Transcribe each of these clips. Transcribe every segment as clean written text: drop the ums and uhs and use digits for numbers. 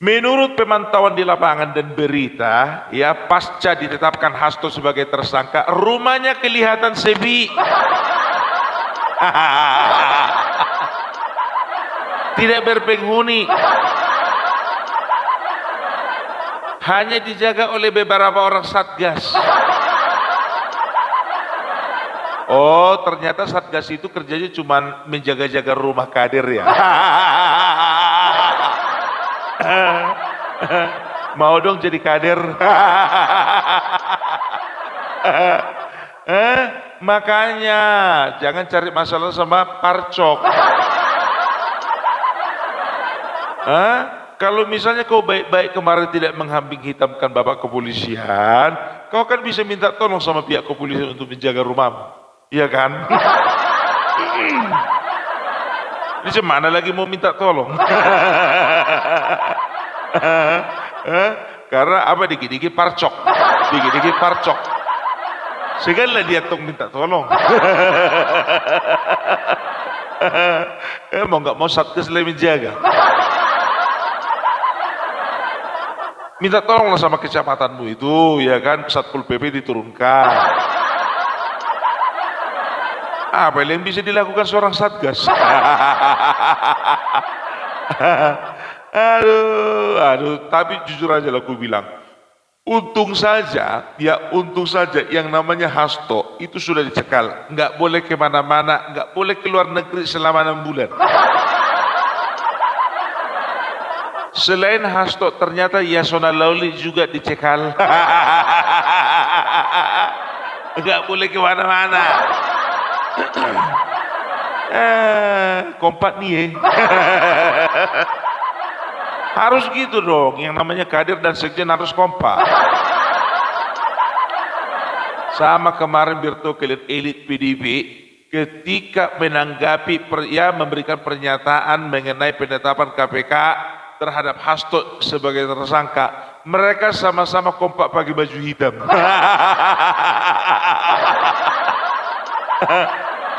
Menurut pemantauan di lapangan dan berita, ya pasca ditetapkan Hasto sebagai tersangka, rumahnya kelihatan sepi. Tidak berpenghuni. Hanya dijaga oleh beberapa orang Satgas. Oh, ternyata Satgas itu kerjanya cuma menjaga-jaga rumah kader ya. Mau dong jadi kader. Makanya jangan cari masalah sama Parcok. Kalau misalnya kau baik-baik kemarin tidak menghambing hitamkan bapak kepolisian, kau kan bisa minta tolong sama pihak kepolisian untuk menjaga rumahmu, iya kan? Ini mana lagi mau minta tolong? Karena apa, dikit-dikit Parcok, dikit-dikit Parcok. Segala dia tong minta tolong. Mau nggak mau Satgas lebih menjaga. Minta tolonglah sama kecamatanmu itu, ya kan, Satpol PP diturunkan. Apa yang bisa dilakukan seorang Satgas? Aduh, tapi jujur aja lah aku bilang, untung saja yang namanya Hasto itu sudah dicekal, nggak boleh kemana-mana, nggak boleh keluar negeri selama 6 bulan. Selain Hasto, ternyata Yasona Lawli juga dicekal. Enggak boleh kemana-mana. Kompak nih harus gitu dong, yang namanya kader dan sekjen harus kompak. Sama kemarin Birto elit PDIP ketika menanggapi memberikan pernyataan mengenai penetapan KPK terhadap Hasto sebagai tersangka, mereka sama-sama kompak pakai baju hitam.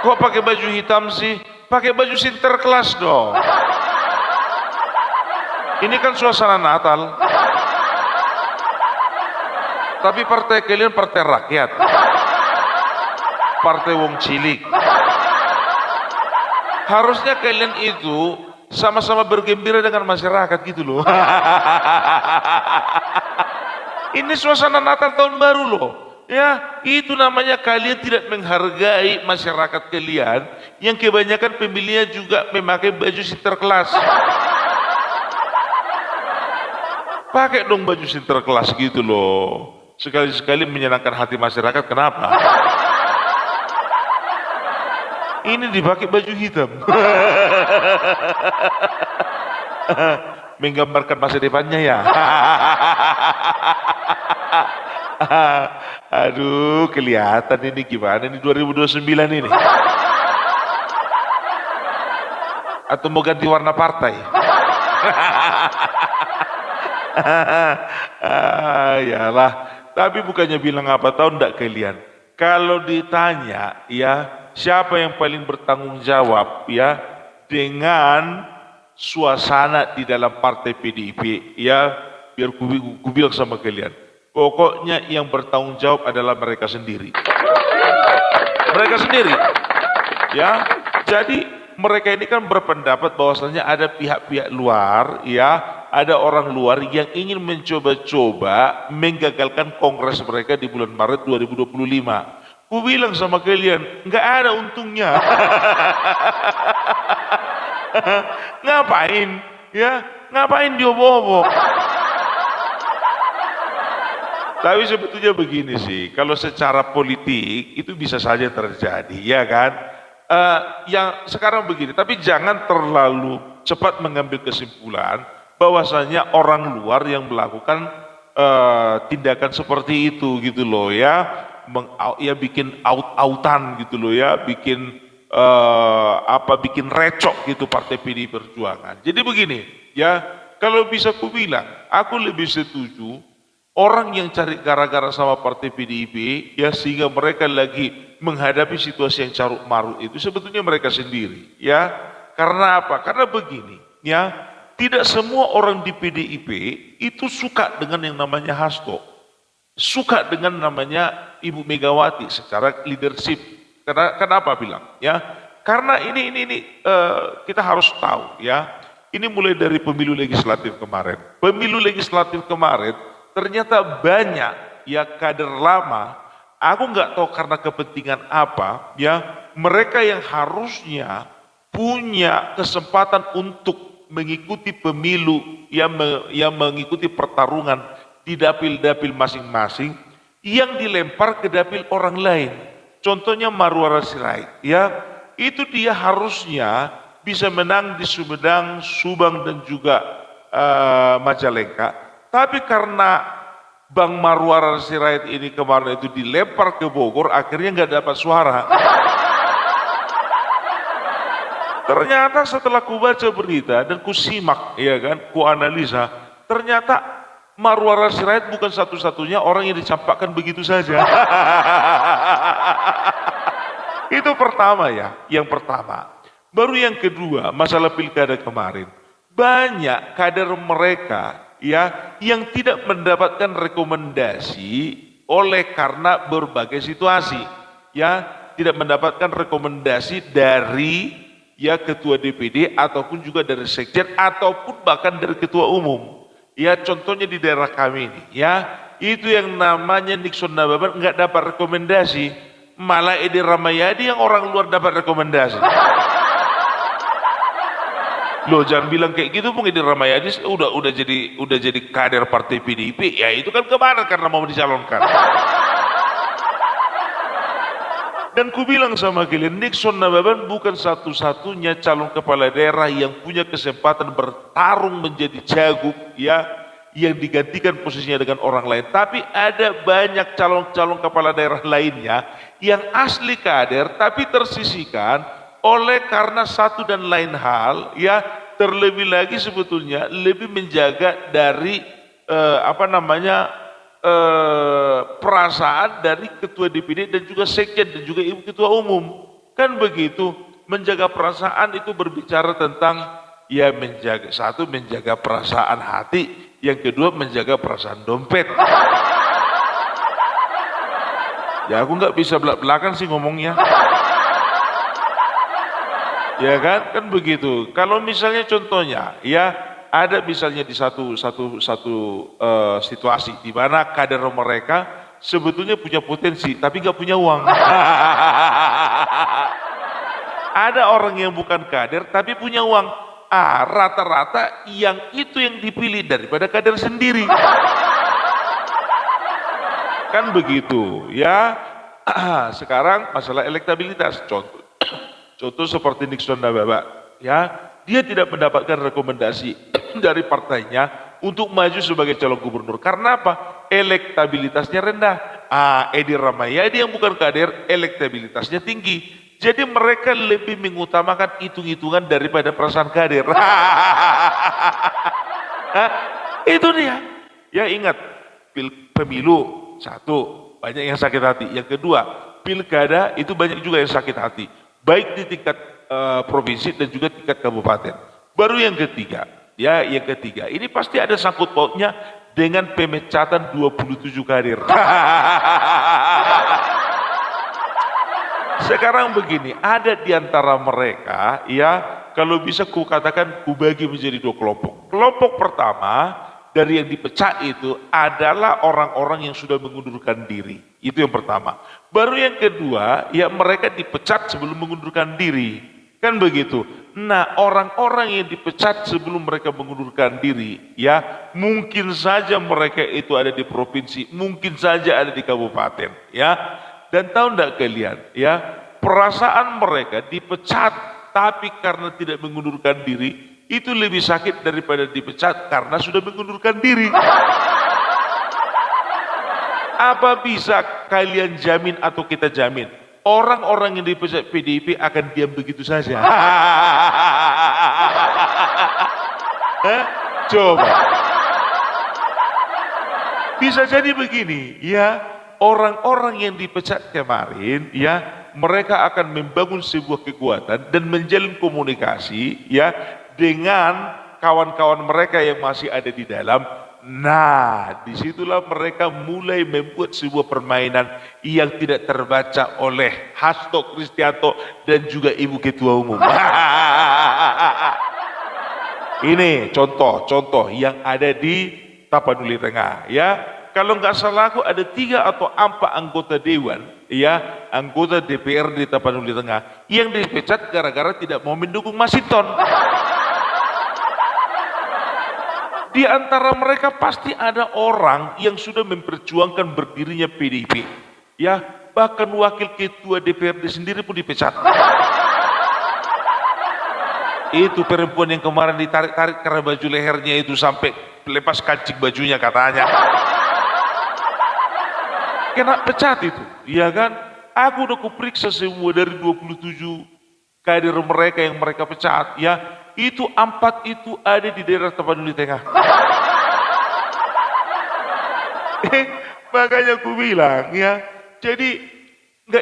Kok pakai baju hitam sih? Pakai baju Sinterklas dong. Ini kan suasana Natal. Tapi partai kalian partai rakyat, partai wong cilik. Harusnya kalian itu sama-sama bergembira dengan masyarakat gitu loh. Ini suasana Natal tahun baru loh. Ya, itu namanya kalian tidak menghargai masyarakat kalian yang kebanyakan pemilihnya juga memakai baju Sinterklas. Pakai dong baju Sinterklas gitu loh. Sekali-sekali menyenangkan hati masyarakat, kenapa? Ini dipakai baju hitam. Menggambarkan masa depannya ya. Aduh, kelihatan ini gimana ini 2029 ini. Atau mau ganti warna partai? Yalah, tapi bukannya bilang apa, tahu ndak kalian? Kalau ditanya ya, siapa yang paling bertanggung jawab ya dengan suasana di dalam partai PDIP, ya biar ku bilang sama kalian, pokoknya yang bertanggung jawab adalah mereka sendiri. Mereka sendiri ya. Jadi mereka ini kan berpendapat bahwasanya ada pihak-pihak luar ya, ada orang luar yang ingin mencoba-coba menggagalkan kongres mereka di bulan Maret 2025. Ku bilang sama kalian, nggak ada untungnya. Ngapain? Ya, ngapain diobo-obo? Tapi sebetulnya begini sih, kalau secara politik itu bisa saja terjadi, ya kan? Yang sekarang begini, tapi jangan terlalu cepat mengambil kesimpulan bahwasanya orang luar yang melakukan tindakan seperti itu gitu loh ya, ya bikin out-outan gitu loh ya, bikin bikin recok gitu partai PDI Perjuangan. Jadi begini ya, kalau bisa ku bilang, aku lebih setuju orang yang cari gara-gara sama partai PDIP ya, sehingga mereka lagi menghadapi situasi yang caruk marut itu sebetulnya mereka sendiri ya. Karena apa? Karena begini ya, tidak semua orang di PDIP itu suka dengan yang namanya Hasto. Suka dengan namanya Ibu Megawati secara leadership. Kenapa bilang? Ya, karena ini kita harus tahu ya. Ini mulai dari pemilu legislatif kemarin. Pemilu legislatif kemarin ternyata banyak ya kader lama. Aku nggak tahu karena kepentingan apa ya. Mereka yang harusnya punya kesempatan untuk mengikuti pemilu yang mengikuti pertarungan di dapil-dapil masing-masing yang dilempar ke dapil orang lain. Contohnya Marwara Sirait, ya itu dia harusnya bisa menang di Sumedang, Subang dan juga Majalengka. Tapi karena Bang Marwara Sirait ini kemarin itu dilempar ke Bogor, akhirnya nggak dapat suara. Ternyata setelah ku baca berita dan ku simak, ya kan, ku analisa, ternyata Marwara Sirait bukan satu-satunya orang yang dicampakkan begitu saja. Itu pertama ya, yang pertama. Baru yang kedua, masalah pilkada kemarin. Banyak kader mereka ya yang tidak mendapatkan rekomendasi oleh karena berbagai situasi. Ya, tidak mendapatkan rekomendasi dari ya ketua DPD ataupun juga dari sekjen ataupun bahkan dari ketua umum. Ya contohnya di daerah kami ini ya itu yang namanya Nixon Nababan nggak dapat rekomendasi, malah Edi Ramayadi yang orang luar dapat rekomendasi. Loh jangan bilang kayak gitu, Bung. Edi Ramayadi udah jadi kader partai PDIP, ya itu kan kemarin karena mau dicalonkan. Dan ku bilang sama kalian, Nixon Nababan bukan satu-satunya calon kepala daerah yang punya kesempatan bertarung menjadi cagup ya, yang digantikan posisinya dengan orang lain. Tapi ada banyak calon-calon kepala daerah lainnya yang asli kader tapi tersisihkan oleh karena satu dan lain hal ya, terlebih lagi sebetulnya lebih menjaga dari perasaan dari ketua DPD dan juga sekjen dan juga ibu ketua umum. Kan begitu, menjaga perasaan itu berbicara tentang ya menjaga perasaan hati, yang kedua menjaga perasaan dompet. Ya aku nggak bisa belak-belakan sih ngomongnya. Ya kan begitu. Kalau misalnya contohnya ya ada misalnya di satu situasi di mana kader mereka sebetulnya punya potensi tapi nggak punya uang. Ada orang yang bukan kader tapi punya uang. Rata-rata yang dipilih daripada kader sendiri. Kan begitu ya. Sekarang masalah elektabilitas, contoh seperti Nixon Nababan ya, dia tidak mendapatkan rekomendasi dari partainya untuk maju sebagai calon gubernur. Karena apa? Elektabilitasnya rendah. Edi Ramayadi yang bukan kader, elektabilitasnya tinggi. Jadi mereka lebih mengutamakan hitung-hitungan daripada perasaan kader. Itu dia. Ya ingat, pemilu satu, banyak yang sakit hati. Yang kedua, pilkada itu banyak juga yang sakit hati. Baik di tingkat provinsi dan juga tingkat kabupaten. Baru yang ketiga, ini pasti ada sangkut pautnya dengan pemecatan 27 kader. Sekarang begini, ada di antara mereka ya, kalau bisa ku katakan ku bagi menjadi dua kelompok. Kelompok pertama dari yang dipecat itu adalah orang-orang yang sudah mengundurkan diri. Itu yang pertama. Baru yang kedua, ya mereka dipecat sebelum mengundurkan diri. Kan begitu. Nah, orang-orang yang dipecat sebelum mereka mengundurkan diri, ya mungkin saja mereka itu ada di provinsi, mungkin saja ada di kabupaten, ya. Dan tahu enggak kalian, ya perasaan mereka dipecat, tapi karena tidak mengundurkan diri, itu lebih sakit daripada dipecat karena sudah mengundurkan diri. Apa bisa kalian jamin atau kita jamin orang-orang yang dipecat PDIP akan diam begitu saja? Coba. Bisa jadi begini, ya, orang-orang yang dipecat kemarin, ya, mereka akan membangun sebuah kekuatan dan menjalin komunikasi, ya, dengan kawan-kawan mereka yang masih ada di dalam. Nah, disitulah mereka mulai membuat sebuah permainan yang tidak terbaca oleh Hasto Kristianto dan juga Ibu Ketua Umum. Ini contoh-contoh yang ada di Tapanuli Tengah. Ya, kalau nggak salah aku ada 3 atau 4 anggota dewan, ya, anggota DPR di Tapanuli Tengah yang dipecat gara-gara tidak mau mendukung Masinton. Di antara mereka pasti ada orang yang sudah memperjuangkan berdirinya PDIP. Ya, bahkan wakil ketua DPRD sendiri pun dipecat. Itu perempuan yang kemarin ditarik-tarik karena baju lehernya itu sampai lepas kancing bajunya katanya. Kena pecat itu, iya kan? Aku udah kuperiksa semua dari 27 kader mereka yang mereka pecat, ya. Itu 4 itu ada di daerah Tapanuli Tengah. Makanya aku bilang, ya, jadi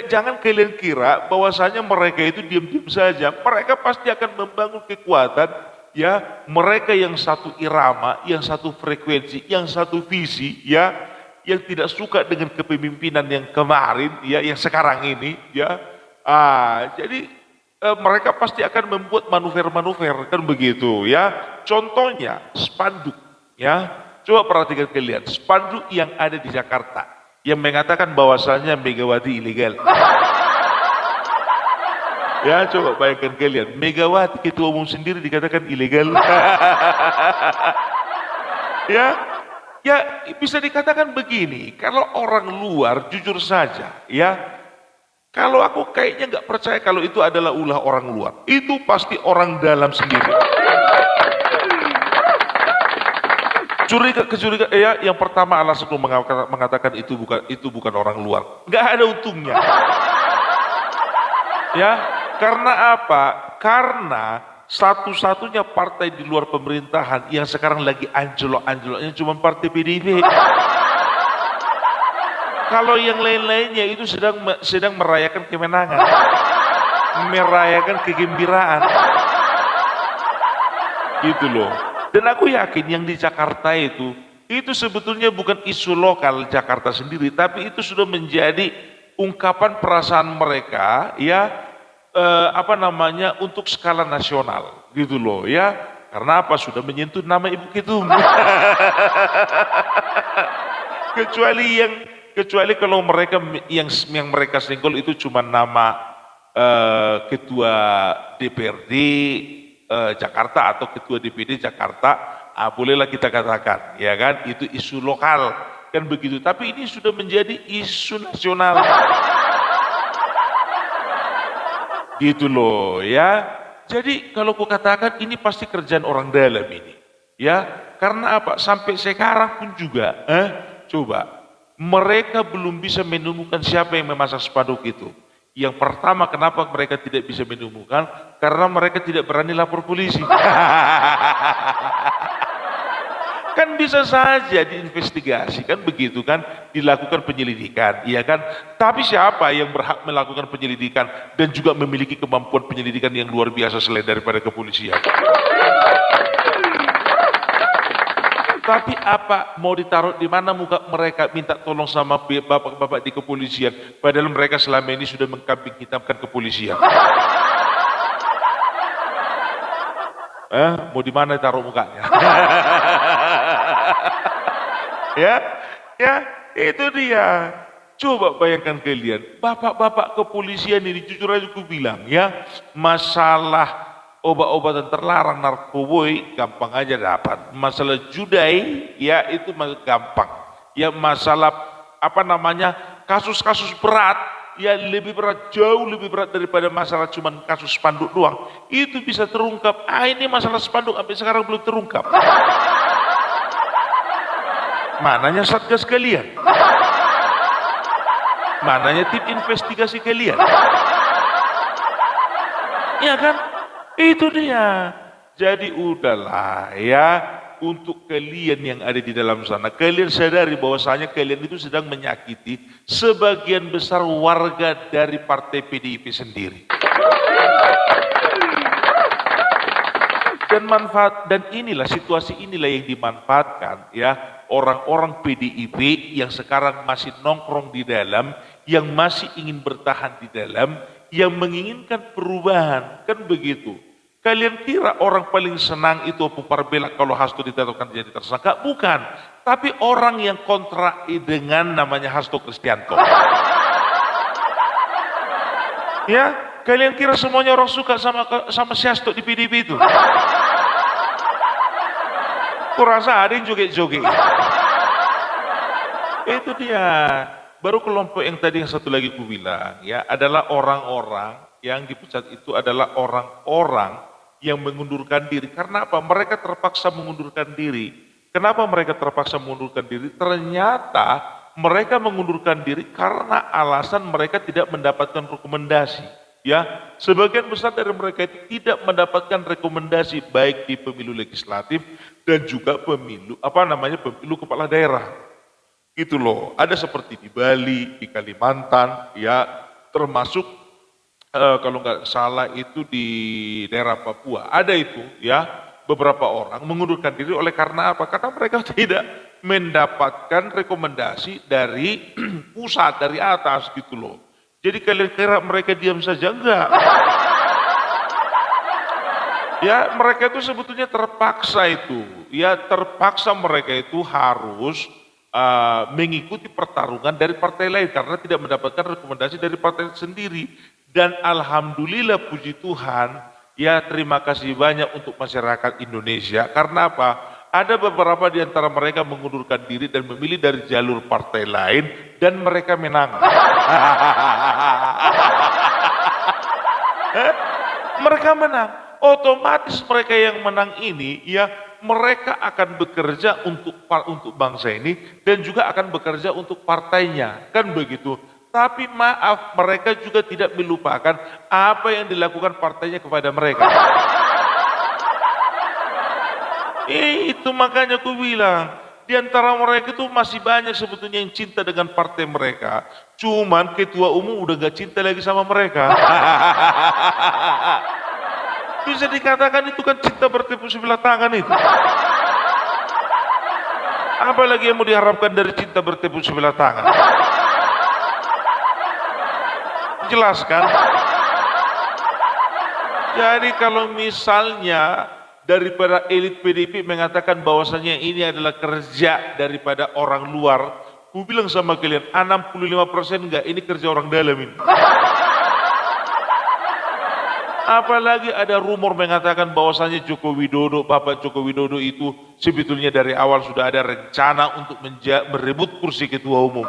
jangan kalian kira bahwasanya mereka itu diam-diam saja. Mereka pasti akan membangun kekuatan, ya. Mereka yang satu irama, yang satu frekuensi, yang satu visi, ya, yang tidak suka dengan kepemimpinan yang kemarin, ya, yang sekarang ini, ya. Jadi mereka pasti akan membuat manuver-manuver, kan begitu, ya. Contohnya spanduk, ya. Coba perhatikan kalian, spanduk yang ada di Jakarta yang mengatakan bahwasanya Megawati ilegal. Ya, coba bayangkan kalian, Megawati ketua umum sendiri dikatakan ilegal. Ya, ya bisa dikatakan begini, kalau orang luar jujur saja, ya. Kalau aku kayaknya nggak percaya kalau itu adalah ulah orang luar. Itu pasti orang dalam sendiri. Kecurigaan, ya, yang pertama alasan mengatakan itu bukan orang luar. Nggak ada untungnya. Ya, karena apa? Karena satu-satunya partai di luar pemerintahan yang sekarang lagi anjlok-anjloknya cuma partai PDIP. Kalau yang lain-lainnya itu sedang merayakan kemenangan, merayakan kegembiraan, gitu loh. Dan aku yakin yang di Jakarta itu sebetulnya bukan isu lokal Jakarta sendiri, tapi itu sudah menjadi ungkapan perasaan mereka, ya, untuk skala nasional, gitu loh, ya. Karena apa? Sudah menyentuh nama Ibu Ketum. Kecuali kalau mereka yang mereka senggol itu cuma nama ketua DPRD Jakarta atau ketua DPD Jakarta, bolehlah kita katakan, ya kan, itu isu lokal, kan begitu. Tapi ini sudah menjadi isu nasional, gitu loh, ya. Jadi kalau ku katakan ini pasti kerjaan orang dalam ini, ya. Karena apa? Sampai sekarang pun juga, coba. Mereka belum bisa menemukan siapa yang memasang spanduk itu. Yang pertama, kenapa mereka tidak bisa menemukan? Karena mereka tidak berani lapor polisi. Kan bisa saja diinvestigasi, kan begitu kan, dilakukan penyelidikan, iya kan? Tapi siapa yang berhak melakukan penyelidikan dan juga memiliki kemampuan penyelidikan yang luar biasa selain daripada kepolisian? Tapi apa mau ditaruh di mana muka mereka minta tolong sama bapak-bapak di kepolisian, padahal mereka selama ini sudah mengkambing hitamkan kepolisian. Mau di mana taruh mukanya? ya, itu dia. Coba bayangkan kalian, bapak-bapak kepolisian ini jujur aja aku bilang, ya, masalah obat-obatan terlarang, narkoboy, gampang aja dapat. Masalah judai, ya itu gampang. Ya masalah kasus-kasus berat, ya lebih berat, jauh lebih berat daripada masalah cuman kasus spanduk doang. Itu bisa terungkap. Ini masalah spanduk sampai sekarang belum terungkap. Mananya satgas kalian? Mananya tim investigasi kalian? Ya kan? Itu dia. Jadi udahlah, ya, untuk kalian yang ada di dalam sana, kalian sadari bahwasanya kalian itu sedang menyakiti sebagian besar warga dari partai PDIP sendiri. Dan inilah situasi inilah yang dimanfaatkan ya orang-orang PDIP yang sekarang masih nongkrong di dalam, yang masih ingin bertahan di dalam, yang menginginkan perubahan, kan begitu. Kalian kira orang paling senang itu Opung Parbela kalau Hasto ditetapkan jadi tersangka? Bukan. Tapi orang yang kontra dengan namanya Hasto Kristianto. Ya, kalian kira semuanya orang suka sama si Hasto di PDIP itu? Kurasa ada yang joget-joget. Itu dia. Baru kelompok yang tadi yang satu lagi ku bilang ya adalah orang-orang yang dipecat itu adalah orang-orang yang mengundurkan diri. Karena apa? Mereka terpaksa mengundurkan diri. Kenapa mereka terpaksa mengundurkan diri? Ternyata mereka mengundurkan diri karena alasan mereka tidak mendapatkan rekomendasi. Ya, sebagian besar dari mereka itu tidak mendapatkan rekomendasi baik di pemilu legislatif dan juga pemilu kepala daerah. Itu loh, ada seperti di Bali, di Kalimantan, ya termasuk kalau nggak salah itu di daerah Papua. Ada itu ya beberapa orang mengundurkan diri oleh karena apa? Karena mereka tidak mendapatkan rekomendasi dari pusat, dari atas gitu loh. Jadi kalian kira mereka diam saja? Enggak. Ya mereka itu sebetulnya terpaksa itu. Ya terpaksa mereka itu harus mengikuti pertarungan dari partai lain. Karena tidak mendapatkan rekomendasi dari partai sendiri. Dan alhamdulillah puji Tuhan. Ya terima kasih banyak untuk masyarakat Indonesia. Karena apa? Ada beberapa di antara mereka mengundurkan diri dan memilih dari jalur partai lain. Dan mereka menang. Mereka menang. Otomatis mereka yang menang ini ya mereka akan bekerja untuk bangsa ini dan juga akan bekerja untuk partainya, kan begitu. Tapi maaf, mereka juga tidak melupakan apa yang dilakukan partainya kepada mereka. Itu makanya aku bilang, di antara mereka itu masih banyak sebetulnya yang cinta dengan partai mereka. Cuman ketua umum udah gak cinta lagi sama mereka. Bisa dikatakan itu kan cinta bertepuk sebelah tangan itu. Apalagi yang mau diharapkan dari cinta bertepuk sebelah tangan? Jelas kan? Jadi kalau misalnya daripada elit PDIP mengatakan bahwasanya ini adalah kerja daripada orang luar, ku bilang sama kalian 65% enggak, ini kerja orang dalam ini. Apalagi ada rumor mengatakan bahwasanya Bapak Joko Widodo itu sebetulnya dari awal sudah ada rencana untuk merebut kursi ketua umum.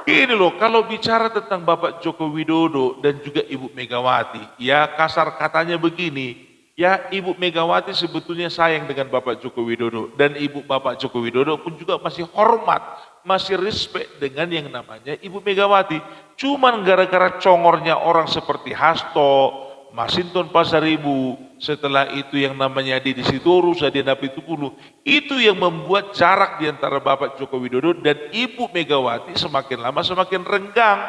Ini loh, kalau bicara tentang Bapak Joko Widodo dan juga Ibu Megawati, ya kasar katanya begini, ya Ibu Megawati sebetulnya sayang dengan Bapak Joko Widodo dan Bapak Joko Widodo pun juga masih hormat, masih respect dengan yang namanya Ibu Megawati. Cuman gara-gara congornya orang seperti Hasto, Masinton Pasaribu, setelah itu yang namanya Deddy Sitorus, Hadi Napitupulu, itu yang membuat jarak di antara Bapak Joko Widodo dan Ibu Megawati semakin lama semakin renggang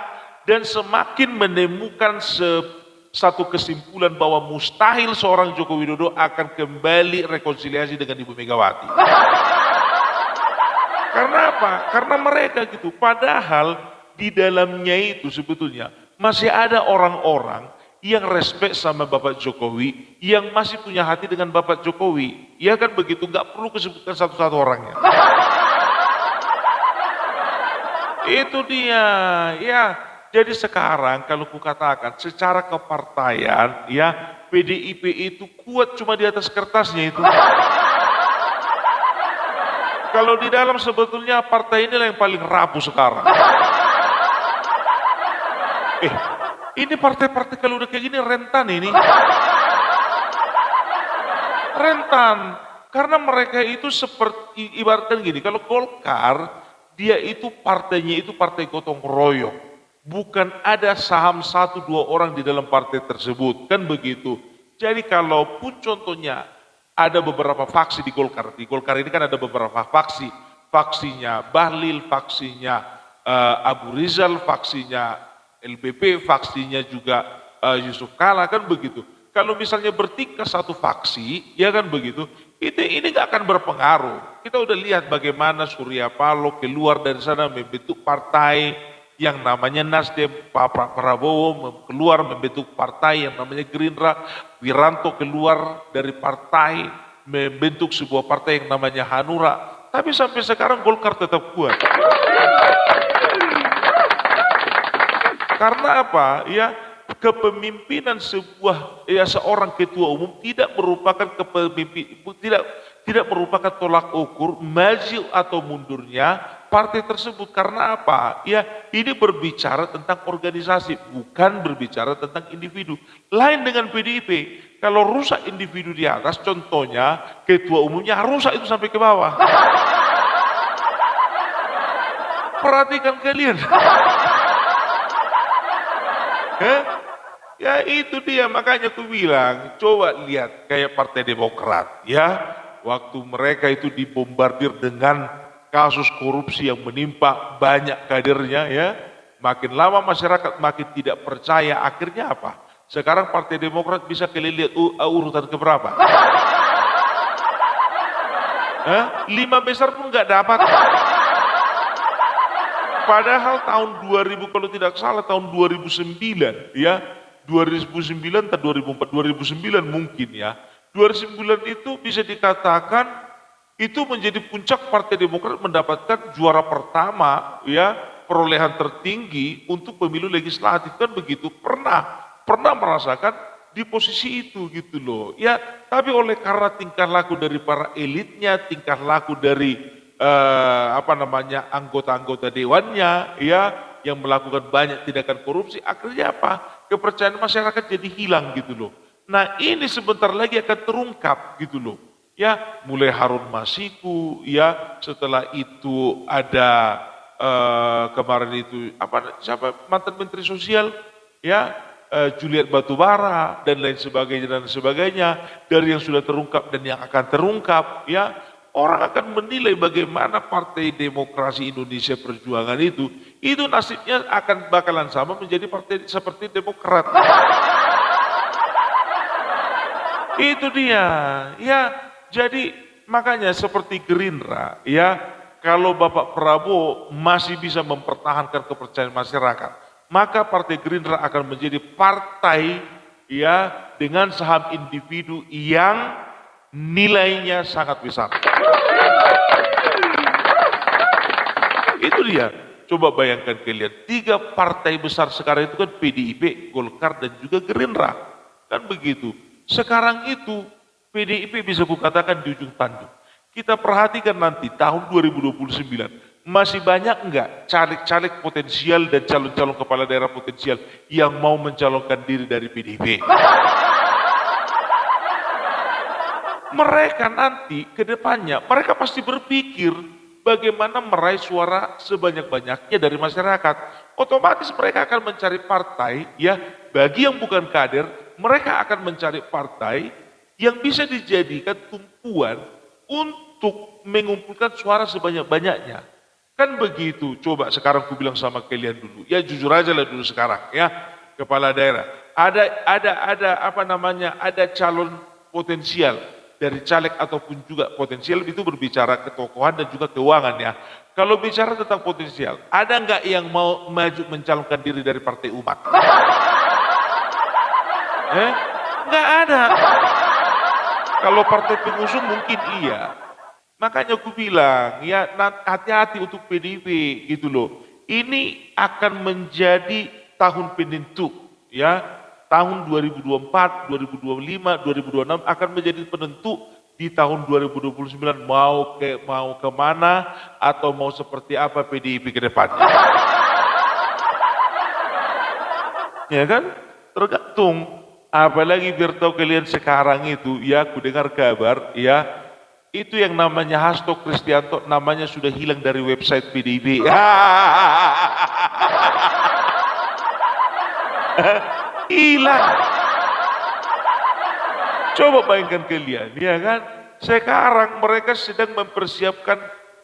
dan semakin menemukan satu kesimpulan bahwa mustahil seorang Joko Widodo akan kembali rekonsiliasi dengan Ibu Megawati. Karena apa? Karena mereka gitu. Padahal di dalamnya itu sebetulnya masih ada orang-orang yang respect sama Bapak Jokowi, yang masih punya hati dengan Bapak Jokowi. Ya kan begitu, nggak perlu disebutkan satu-satu orangnya. Itu dia, ya. Jadi sekarang kalau kukatakan secara kepartaian, ya PDIP itu kuat cuma di atas kertasnya itu. Kalau di dalam sebetulnya partai inilah yang paling rapuh sekarang. Ini partai-partai kalau udah kayak gini rentan ini. Rentan. Karena mereka itu seperti ibaratkan gini, kalau Golkar dia itu partainya itu partai gotong royong. Bukan ada saham 1-2 orang di dalam partai tersebut, kan begitu. Jadi kalaupun contohnya ada beberapa faksi di Golkar ini kan ada beberapa faksi. Faksinya Bahlil, faksinya Abu Rizal, faksinya LBP, faksinya juga Yusuf Kala, kan begitu. Kalau misalnya bertingkah satu faksi, ya kan begitu, ini nggak akan berpengaruh. Kita udah lihat bagaimana Surya Paloh keluar dari sana membentuk partai yang namanya Nasdem, Pak Prabowo keluar membentuk partai yang namanya Gerindra, Wiranto keluar dari partai membentuk sebuah partai yang namanya Hanura. Tapi sampai sekarang Golkar tetap kuat. Karena apa? Ya, kepemimpinan seorang ketua umum tidak merupakan tidak merupakan tolak ukur maju atau mundurnya partai tersebut. Karena apa? Ya, ini berbicara tentang organisasi, bukan berbicara tentang individu. Lain dengan PDIP, kalau rusak individu di atas, contohnya ketua umumnya rusak itu sampai ke bawah. Perhatikan kalian. Ya itu dia, makanya aku bilang, coba lihat kayak Partai Demokrat, ya. Waktu mereka itu dibombardir dengan kasus korupsi yang menimpa banyak kadernya, ya. Makin lama masyarakat makin tidak percaya, akhirnya apa? Sekarang Partai Demokrat bisa kalian lihat urutan keberapa? 5 besar pun nggak dapat. Padahal tahun 2000 kalau tidak salah tahun 2009 ya 2009 atau 2004 2009 mungkin ya 2009 itu bisa dikatakan itu menjadi puncak Partai Demokrat mendapatkan juara pertama ya perolehan tertinggi untuk pemilu legislatif kan begitu pernah merasakan di posisi itu gitu loh ya tapi oleh karena tingkah laku dari para elitnya tingkah laku dari anggota-anggota dewannya ya yang melakukan banyak tindakan korupsi akhirnya apa kepercayaan masyarakat jadi hilang gitu loh. Nah ini sebentar lagi akan terungkap gitu loh. Ya mulai Harun Masiku ya setelah itu ada kemarin itu siapa mantan Menteri Sosial ya Juliet Batubara dan lain sebagainya dari yang sudah terungkap dan yang akan terungkap ya orang akan menilai bagaimana Partai Demokrasi Indonesia Perjuangan itu nasibnya akan bakalan sama menjadi partai seperti Demokrat. Itu dia. Ya, jadi makanya seperti Gerindra, ya, kalau Bapak Prabowo masih bisa mempertahankan kepercayaan masyarakat, maka Partai Gerindra akan menjadi partai ya dengan saham individu yang nilainya sangat besar. Itu dia. Coba bayangkan kalian, 3 partai besar sekarang itu kan PDIP, Golkar dan juga Gerindra. Kan begitu. Sekarang itu PDIP bisa kukatakan di ujung tanduk. Kita perhatikan nanti tahun 2029 masih banyak enggak caleg-caleg potensial dan calon-calon kepala daerah potensial yang mau mencalonkan diri dari PDIP. Mereka nanti ke depannya, mereka pasti berpikir bagaimana meraih suara sebanyak-banyaknya dari masyarakat. Otomatis mereka akan mencari partai, ya bagi yang bukan kader, mereka akan mencari partai yang bisa dijadikan tumpuan untuk mengumpulkan suara sebanyak-banyaknya. Kan begitu, coba sekarang aku bilang sama kalian dulu, ya jujur aja lah dulu sekarang, ya kepala daerah. Ada calon potensial dari caleg ataupun juga potensial itu berbicara ketokohan dan juga keuangan ya. Kalau bicara tentang potensial, ada nggak yang mau maju mencalonkan diri dari Partai Umat? Nggak ada. Kalau partai pengusung mungkin iya. Makanya aku bilang ya hati-hati untuk PDIP gitu loh. Ini akan menjadi tahun penentu ya. Tahun 2024, 2025, 2026 akan menjadi penentu di tahun 2029 mau kemana atau mau seperti apa PDIP ke depannya. Ya kan? Tergantung. Apalagi biar tahu kalian sekarang itu ya aku dengar kabar ya itu yang namanya Hasto Kristianto namanya sudah hilang dari website PDIP. Hilang. Coba bayangkan kalian, ya kan? Sekarang mereka sedang mempersiapkan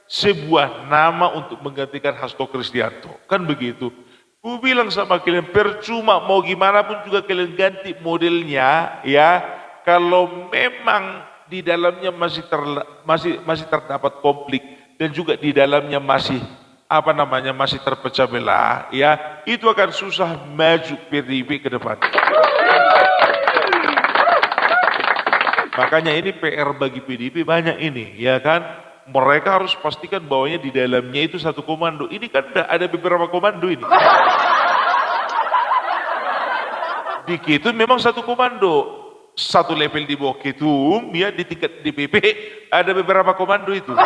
sebuah nama untuk menggantikan Hasto Kristianto. Kan begitu. Ku bilang sama kalian, percuma mau gimana pun juga kalian ganti modelnya, ya. Kalau memang di dalamnya masih terdapat konflik dan juga di dalamnya masih masih terpecah belah, ya, itu akan susah maju PDIP ke depan. Makanya ini PR bagi PDIP banyak ini, ya kan? Mereka harus pastikan bahwanya di dalamnya itu satu komando. Ini kan ada beberapa komando ini. Di Ketum memang satu komando. Satu level di bawah Ketum, ya di tingkat DPP ada beberapa komando itu.